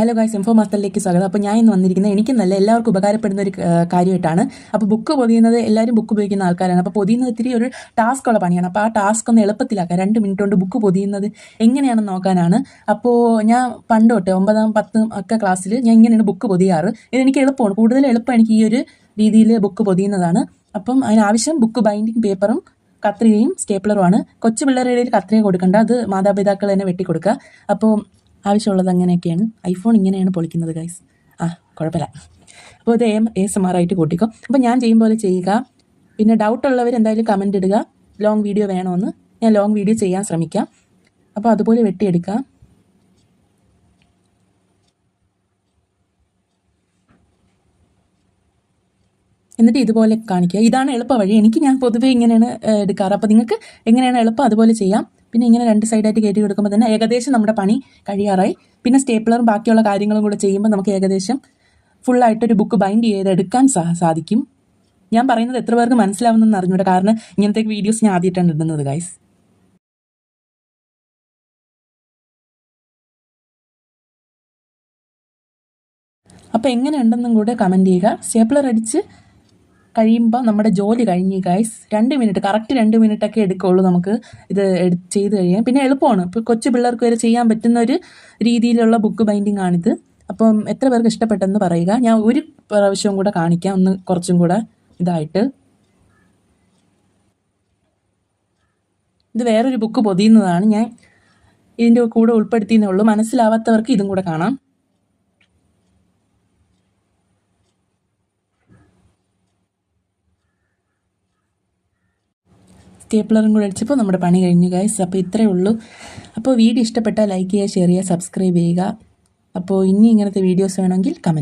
Hello guys, info മാസ്റ്ററിലേക്ക് സ്വാഗതം. അപ്പോൾ ഞാൻ ഇന്ന് വന്നിരിക്കുന്നത് എനിക്ക് നല്ല എല്ലാവർക്കും ഉപകാരപ്പെടുന്ന ഒരു കാര്യമായിട്ടാണ്. അപ്പോൾ ബുക്ക് പൊതിയുന്നത് എല്ലാവരും ബുക്ക് ഉപയോഗിക്കുന്ന ആൾക്കാരാണ്. അപ്പോൾ പൊതിയുന്നത് ഇത്തിരി ഒരു ടാസ്ക് ഉള്ള പണിയാണ്. അപ്പോൾ ആ ടാസ്ക് ഒന്ന് എളുപ്പത്തിലാക്കാം. 2 മിനിറ്റ് കൊണ്ട് ബുക്ക് പൊതിയുന്നത് എങ്ങനെയാണെന്ന് നോക്കാനാണ്. അപ്പോൾ ഞാൻ പണ്ട് തൊട്ട് 9ാം 10ാം ഒക്കെ ക്ലാസ്സിൽ ഞാൻ ഇങ്ങനെയാണ് ബുക്ക് പൊതിയാറ്. ഇതെനിക്ക് എളുപ്പമാണ്, കൂടുതൽ എളുപ്പം എനിക്ക് ഈ ഒരു രീതിയിൽ ബുക്ക് പൊതിയുന്നതാണ്. അപ്പം അതിനാവശ്യം ബുക്ക് ബൈൻഡിങ് പേപ്പറും കത്രികയും സ്റ്റേപ്ലറുമാണ്. കൊച്ചു പിള്ളേരുടെ ഇടയിൽ കത്രിക കൊടുക്കണ്ട, അത് മാതാപിതാക്കൾ തന്നെ വെട്ടിക്കൊടുക്കുക. അപ്പോൾ ആവശ്യമുള്ളത് അങ്ങനെയൊക്കെയാണ്. ഐഫോൺ ഇങ്ങനെയാണ് പൊളിക്കുന്നത് ഗൈസ്. കുഴപ്പമില്ല. അപ്പോൾ ഇത് ASMR ആയിട്ട് കൂട്ടിക്കോ. അപ്പോൾ ഞാൻ ചെയ്യും പോലെ ചെയ്യുക. പിന്നെ ഡൗട്ടുള്ളവർ എന്തായാലും കമൻ്റ് ഇടുക. ലോങ് വീഡിയോ വേണമെന്ന്. ഞാൻ ലോങ് വീഡിയോ ചെയ്യാൻ ശ്രമിക്കാം. അപ്പോൾ അതുപോലെ വെട്ടിയെടുക്കുക. എന്നിട്ട് ഇതുപോലെ കാണിക്കുക. ഇതാണ് എളുപ്പ വഴി. ഞാൻ പൊതുവേ ഇങ്ങനെയാണ് എടുക്കാറ്. അപ്പോൾ നിങ്ങൾക്ക് എങ്ങനെയാണ് എളുപ്പം അതുപോലെ ചെയ്യാം. പിന്നെ ഇങ്ങനെ 2 സൈഡായിട്ട് കയറ്റി കൊടുക്കുമ്പോൾ തന്നെ ഏകദേശം നമ്മുടെ പണി കഴിയാറായി. പിന്നെ സ്റ്റേപ്ലറും ബാക്കിയുള്ള കാര്യങ്ങളും കൂടെ ചെയ്യുമ്പോൾ നമുക്ക് ഏകദേശം ഫുള്ളായിട്ടൊരു ബുക്ക് ബൈൻഡ് ചെയ്തെടുക്കാൻ സാധിക്കും. ഞാൻ പറയുന്നത് എത്ര പേർക്ക് മനസ്സിലാവുന്നെന്ന് അറിഞ്ഞൂടെ, കാരണം ഇങ്ങനത്തെ വീഡിയോസ് ഞാൻ ആദ്യമായിട്ടാണ് ഇടുന്നത് ഗൈസ്. അപ്പോൾ എങ്ങനെ ഉണ്ടെന്നും കൂടെ കമൻറ്റ് ചെയ്യുക. സ്റ്റേപ്ലർ അടിച്ച് കഴിയുമ്പോൾ നമ്മുടെ ജോലി കഴിഞ്ഞു ഗൈസ്. 2 മിനിറ്റ്, കറക്റ്റ് 2 മിനിറ്റൊക്കെ എടുക്കുകയുള്ളൂ നമുക്ക് ഇത് ചെയ്ത് കഴിയാൻ. പിന്നെ എളുപ്പമാണ്. ഇപ്പോൾ കൊച്ചു പിള്ളേർക്ക് വരെ ചെയ്യാൻ പറ്റുന്ന ഒരു രീതിയിലുള്ള ബുക്ക് ബൈൻഡിങ് ആണിത്. അപ്പം എത്ര പേർക്ക് ഇഷ്ടപ്പെട്ടെന്ന് പറയുക. ഞാൻ ഒരു പ്രാവശ്യവും കൂടെ കാണിക്കാം, ഒന്ന് കുറച്ചും കൂടെ ഇതായിട്ട്. ഇത് വേറൊരു ബുക്ക് പൊതിയുന്നതാണ്, ഞാൻ ഇതിൻ്റെ കൂടെ ഉൾപ്പെടുത്തിയെന്നേ ഉള്ളൂ. മനസ്സിലാവാത്തവർക്ക് ഇതും കൂടെ കാണാം. സ്റ്റേപ്ലറും കൂടെ അടിച്ചപ്പോൾ നമ്മുടെ പണി കഴിഞ്ഞു ഗൈസ്. അപ്പോൾ ഇത്രയേ ഉള്ളൂ. അപ്പോൾ വീഡിയോ ഇഷ്ടപ്പെട്ടാൽ ലൈക്ക് ചെയ്യുക, ഷെയർ ചെയ്യുക, സബ്സ്ക്രൈബ് ചെയ്യുക. അപ്പോൾ ഇനി ഇങ്ങനത്തെ വീഡിയോസ് വേണമെങ്കിൽ കമൻറ്റ്